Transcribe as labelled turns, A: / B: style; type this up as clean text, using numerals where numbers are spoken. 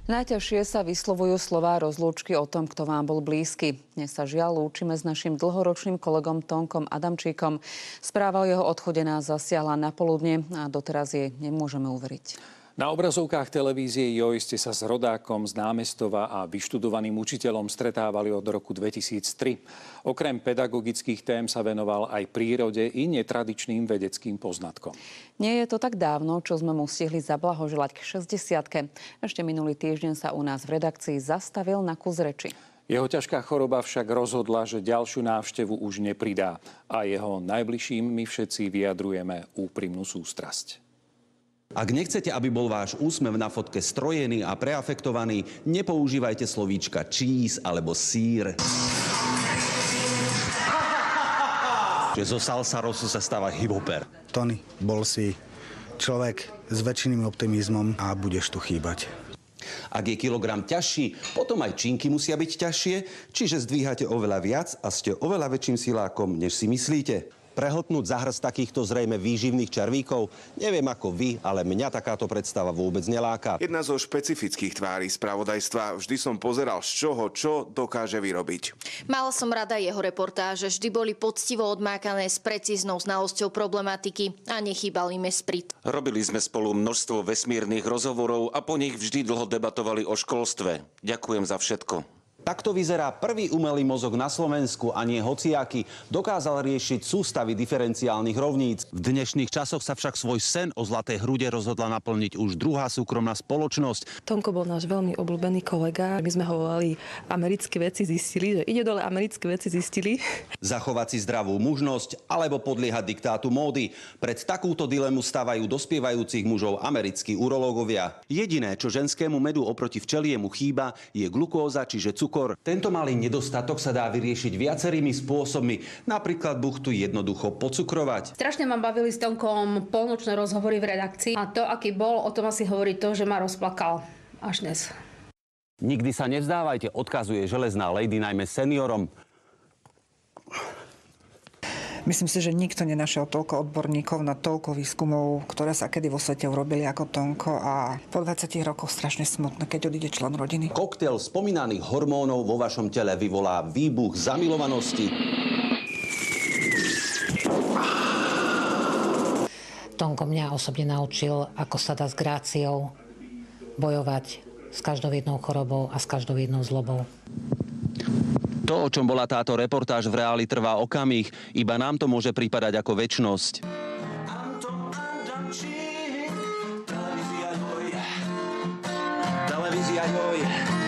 A: Najťažšie sa vyslovujú slová rozlúčky o tom, kto vám bol blízky. Dnes sa žiaľ lúčime s našim dlhoročným kolegom Tonkom Adamčíkom. Správa o jeho odchode nás zasiahla napoludne a doteraz jej nemôžeme uveriť.
B: Na obrazovkách televízie JOJ ste sa s rodákom z Námestova a vyštudovaným učiteľom stretávali od roku 2003. Okrem pedagogických tém sa venoval aj prírode i netradičným vedeckým poznatkom.
A: Nie je to tak dávno, čo sme mu stihli zablahoželať k 60-ke. Ešte minulý týždeň sa u nás v redakcii zastavil na kus reči.
B: Jeho ťažká choroba však rozhodla, že ďalšiu návštevu už nepridá. A jeho najbližším my všetci vyjadrujeme úprimnú sústrasť.
C: Ak nechcete, aby bol váš úsmev na fotke strojený a preafektovaný, nepoužívajte slovíčka cheese alebo sír. Že zo salsarosu sa stáva hiphoper.
D: Tony, bol si človek s väčšiným optimizmom a budeš tu chýbať.
C: Ak je kilogram ťažší, potom aj činky musia byť ťažšie, čiže zdvíhate oveľa viac a ste oveľa väčším silákom, než si myslíte. Prehltnúť za hrst takýchto zrejme výživných červíkov? Neviem ako vy, ale mňa takáto predstava vôbec neláka.
E: Jedna zo špecifických tvári spravodajstva. Vždy som pozeral z čoho, čo dokáže vyrobiť.
F: Mala som rada jeho reportáže. Vždy boli poctivo odmákané s precíznou znalosťou problematiky a nechýbal im sprit.
G: Robili sme spolu množstvo vesmírnych rozhovorov a po nich vždy dlho debatovali o školstve. Ďakujem za všetko.
C: Takto vyzerá prvý umelý mozog na Slovensku a nie hociaky. Dokázal riešiť sústavy diferenciálnych rovníc. V dnešných časoch sa však svoj sen o zlatej hrude rozhodla naplniť už druhá súkromná spoločnosť.
H: Tonko bol náš veľmi obľúbený kolega. My sme ho volali americké veci zistili, že ide dole americké veci zistili.
C: Zachovať si zdravú mužnosť alebo podliehať diktátu módy. Pred takúto dilemu stávajú dospievajúcich mužov americkí urológovia. Jediné, čo ženskému medu oproti včeliemu chýba, je glukóza, čiže cukor. Tento malý nedostatok sa dá vyriešiť viacerými spôsobmi. Napríklad buchtu jednoducho pocukrovať.
I: Strašne ma bavili s Tonkom polnočné rozhovory v redakcii. A to, aký bol, o tom asi hovorí to, že ma rozplakal až dnes.
C: Nikdy sa nevzdávajte, odkazuje železná lady najmä seniorom.
J: Myslím si, že nikto nenašiel toľko odborníkov na toľko výskumov, ktoré sa kedy vo svete urobili ako Tonko a po 20 rokoch strašne smutné, keď odíde člen rodiny.
C: Koktail spomínaných hormónov vo vašom tele vyvolá výbuch zamilovanosti.
K: Tonko mňa osobne naučil, ako sa dá s gráciou bojovať s každou jednou chorobou a s každou jednou zlobou.
C: To, o čom bola táto reportáž v reáli, trvá okamih. Iba nám to môže pripadať ako večnosť. Televízia JOJ.